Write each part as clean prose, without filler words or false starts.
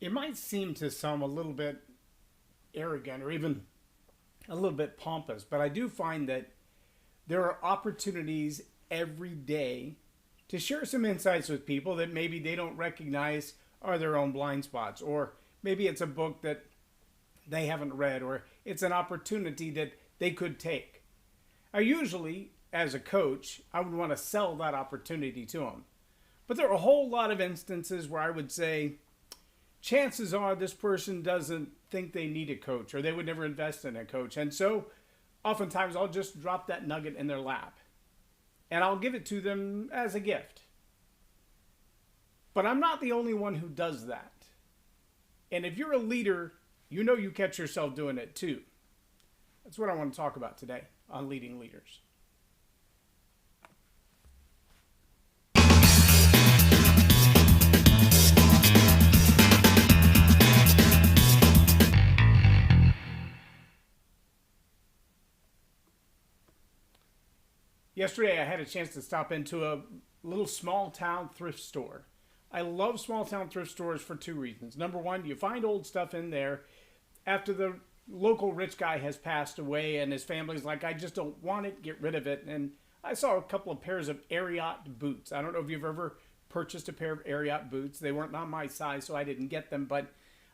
It might seem to some a little bit arrogant or even a little bit pompous, but I do find that there are opportunities every day to share some insights with people that maybe they don't recognize are their own blind spots, or maybe it's a book that they haven't read, or it's an opportunity that they could take. I usually, as a coach, I would want to sell that opportunity to them. But there are a whole lot of instances where I would say, chances are this person doesn't think they need a coach or they would never invest in a coach. And so oftentimes I'll just drop that nugget in their lap and I'll give it to them as a gift. But I'm not the only one who does that. And if you're a leader, you know you catch yourself doing it too. That's what I want to talk about today on leading leaders. Yesterday, I had a chance to stop into a little small town thrift store. I love small town thrift stores for two reasons. Number one, you find old stuff in there after the local rich guy has passed away and his family's like, I just don't want it, get rid of it. And I saw a couple of pairs of Ariat boots. I don't know if you've ever purchased a pair of Ariat boots. They weren't on my size, so I didn't get them. But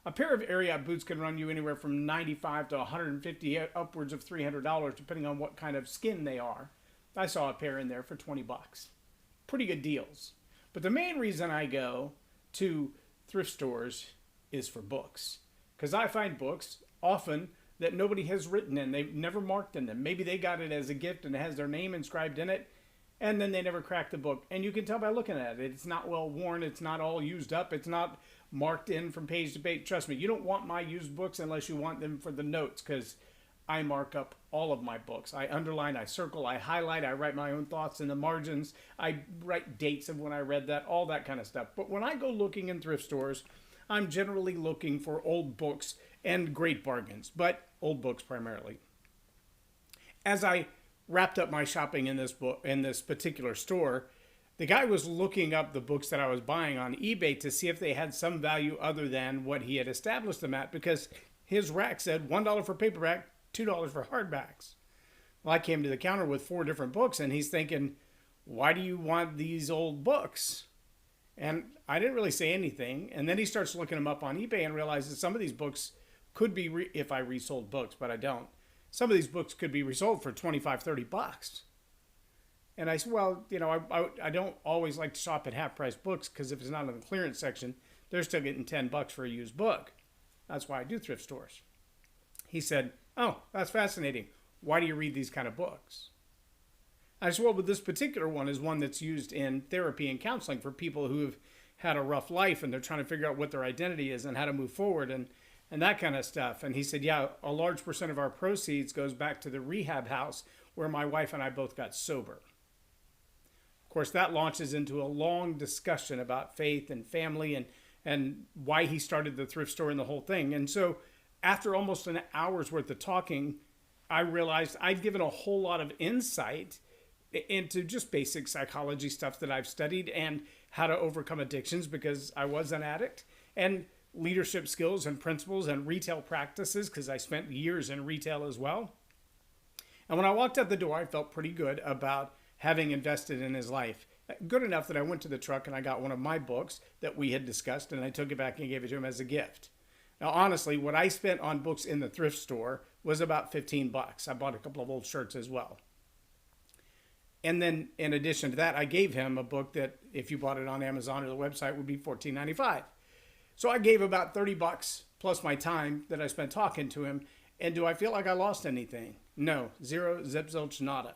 a pair of Ariat boots can run you anywhere from $95 to $150, upwards of $300, depending on what kind of skin they are. I saw a pair in there for 20 bucks. Pretty good deals. But the main reason I go to thrift stores is for books. Because I find books often that nobody has written in. They've never marked in them. Maybe they got it as a gift and it has their name inscribed in it. And then they never cracked the book. And you can tell by looking at it. It's not well worn. It's not all used up. It's not marked in from page to page. Trust me, you don't want my used books unless you want them for the notes. Because I mark up all of my books. I underline, I circle, I highlight, I write my own thoughts in the margins. I write dates of when I read that, all that kind of stuff. But when I go looking in thrift stores, I'm generally looking for old books and great bargains, but old books primarily. As I wrapped up my shopping in this particular store, the guy was looking up the books that I was buying on eBay to see if they had some value other than what he had established them at, because his rack said $1 for paperback, $2 for hardbacks. Well, I came to the counter with 4 different books, and he's thinking, why do you want these old books? And I didn't really say anything. And then he starts looking them up on eBay and realizes some of these books could be, if I resold books, but I don't. Some of these books could be resold for 25, 30 bucks. And I said, well, I don't always like to shop at half-price books because if it's not in the clearance section, they're still getting 10 bucks for a used book. That's why I do thrift stores. He said, oh, that's fascinating. Why do you read these kind of books? I said, well, but this particular one is one that's used in therapy and counseling for people who have had a rough life and they're trying to figure out what their identity is and how to move forward and that kind of stuff. And he said, yeah, a large percent of our proceeds goes back to the rehab house where my wife and I both got sober. Of course, that launches into a long discussion about faith and family and why he started the thrift store and the whole thing. And so after almost an hour's worth of talking, I realized I'd given a whole lot of insight into just basic psychology stuff that I've studied and how to overcome addictions because I was an addict, and leadership skills and principles and retail practices because I spent years in retail as well. And when I walked out the door, I felt pretty good about having invested in his life. Good enough that I went to the truck and I got one of my books that we had discussed and I took it back and gave it to him as a gift. Now, honestly, what I spent on books in the thrift store was about 15 bucks. I bought a couple of old shirts as well. And then in addition to that, I gave him a book that if you bought it on Amazon or the website would be $14.95. So I gave about 30 bucks plus my time that I spent talking to him. And do I feel like I lost anything? No, zero, zip, zilch, nada.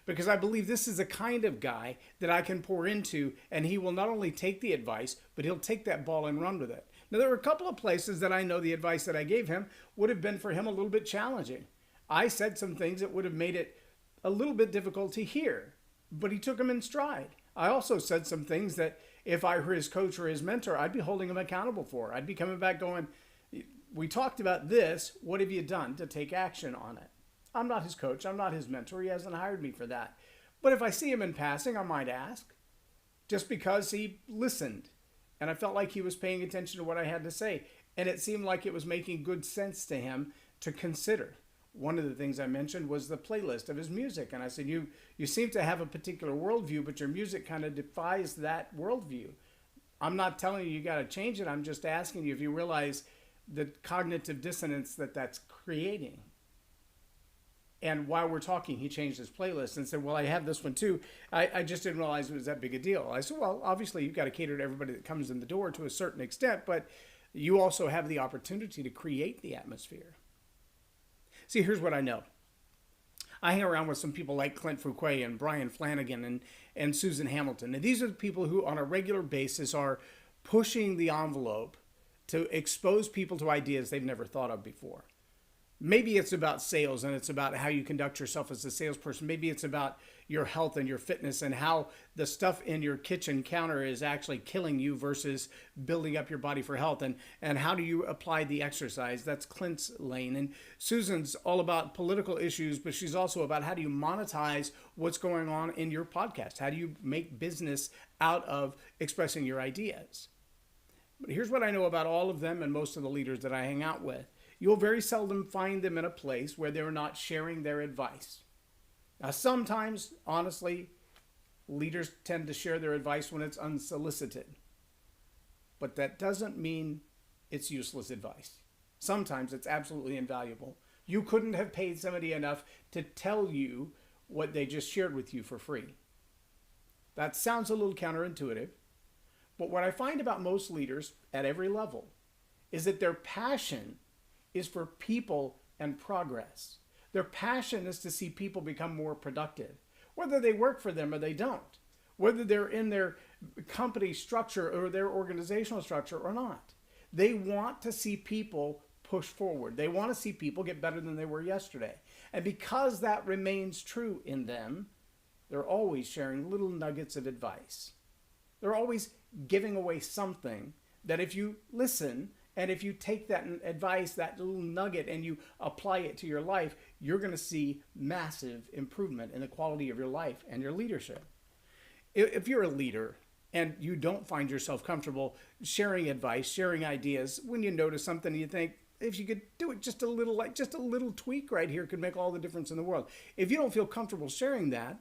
Because I believe this is the kind of guy that I can pour into, and he will not only take the advice, but he'll take that ball and run with it. Now, there were a couple of places that I know the advice that I gave him would have been for him a little bit challenging. I said some things that would have made it a little bit difficult to hear, but he took them in stride. I also said some things that if I were his coach or his mentor, I'd be holding him accountable for. I'd be coming back going, we talked about this. What have you done to take action on it? I'm not his coach. I'm not his mentor. He hasn't hired me for that. But if I see him in passing, I might ask, just because he listened. and I felt like he was paying attention to what I had to say. And it seemed like it was making good sense to him to consider. One of the things I mentioned was the playlist of his music. And I said, you seem to have a particular worldview, but your music kind of defies that worldview. I'm not telling you got to change it. I'm just asking you if you realize the cognitive dissonance that's creating. And while we're talking, he changed his playlist and said, well, I have this one too. I just didn't realize it was that big a deal. I said, well, obviously you've got to cater to everybody that comes in the door to a certain extent, but you also have the opportunity to create the atmosphere. See, here's what I know. I hang around with some people like Clint Fuquay and Brian Flanagan and Susan Hamilton. And these are the people who on a regular basis are pushing the envelope to expose people to ideas they've never thought of before. Maybe it's about sales and it's about how you conduct yourself as a salesperson. Maybe it's about your health and your fitness and how the stuff in your kitchen counter is actually killing you versus building up your body for health. And how do you apply the exercise? That's Clint's lane. And Susan's all about political issues, but she's also about how do you monetize what's going on in your podcast? How do you make business out of expressing your ideas? But here's what I know about all of them and most of the leaders that I hang out with. You'll very seldom find them in a place where they're not sharing their advice. Now, sometimes, honestly, leaders tend to share their advice when it's unsolicited. But that doesn't mean it's useless advice. Sometimes it's absolutely invaluable. You couldn't have paid somebody enough to tell you what they just shared with you for free. That sounds a little counterintuitive. But what I find about most leaders at every level is that their passion is for people and progress. Their passion is to see people become more productive, whether they work for them or they don't, whether they're in their company structure or their organizational structure or not. They want to see people push forward. They want to see people get better than they were yesterday. And because that remains true in them, they're always sharing little nuggets of advice. They're always giving away something that if you listen, and if you take that advice, that little nugget, and you apply it to your life, you're going to see massive improvement in the quality of your life and your leadership. If you're a leader and you don't find yourself comfortable sharing advice, sharing ideas, when you notice something you think, if you could do it just a little, like just a little tweak right here could make all the difference in the world. If you don't feel comfortable sharing that,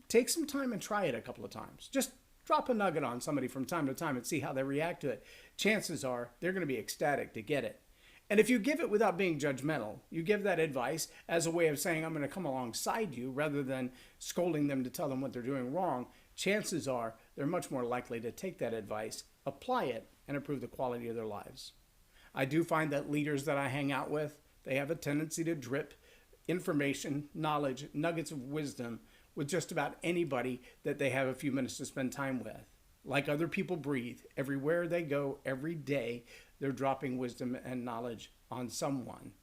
take some time and try it a couple of times. Just drop a nugget on somebody from time to time and see how they react to it. Chances are they're going to be ecstatic to get it. And if you give it without being judgmental, you give that advice as a way of saying, I'm going to come alongside you rather than scolding them to tell them what they're doing wrong, chances are they're much more likely to take that advice, apply it, and improve the quality of their lives. I do find that leaders that I hang out with, they have a tendency to drip information, knowledge, nuggets of wisdom with just about anybody that they have a few minutes to spend time with. Like other people breathe, everywhere they go, every day, they're dropping wisdom and knowledge on someone.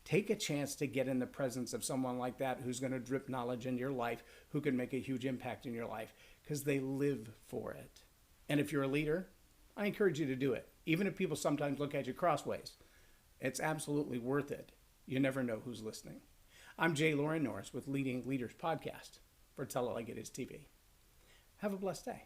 Take a chance to get in the presence of someone like that who's going to drip knowledge in your life, who can make a huge impact in your life, because they live for it. And if you're a leader, I encourage you to do it. Even if people sometimes look at you crossways, it's absolutely worth it. You never know who's listening. I'm Loren Norris with Leading Leaders Podcast for Tell It Like It Is TV. Have a blessed day.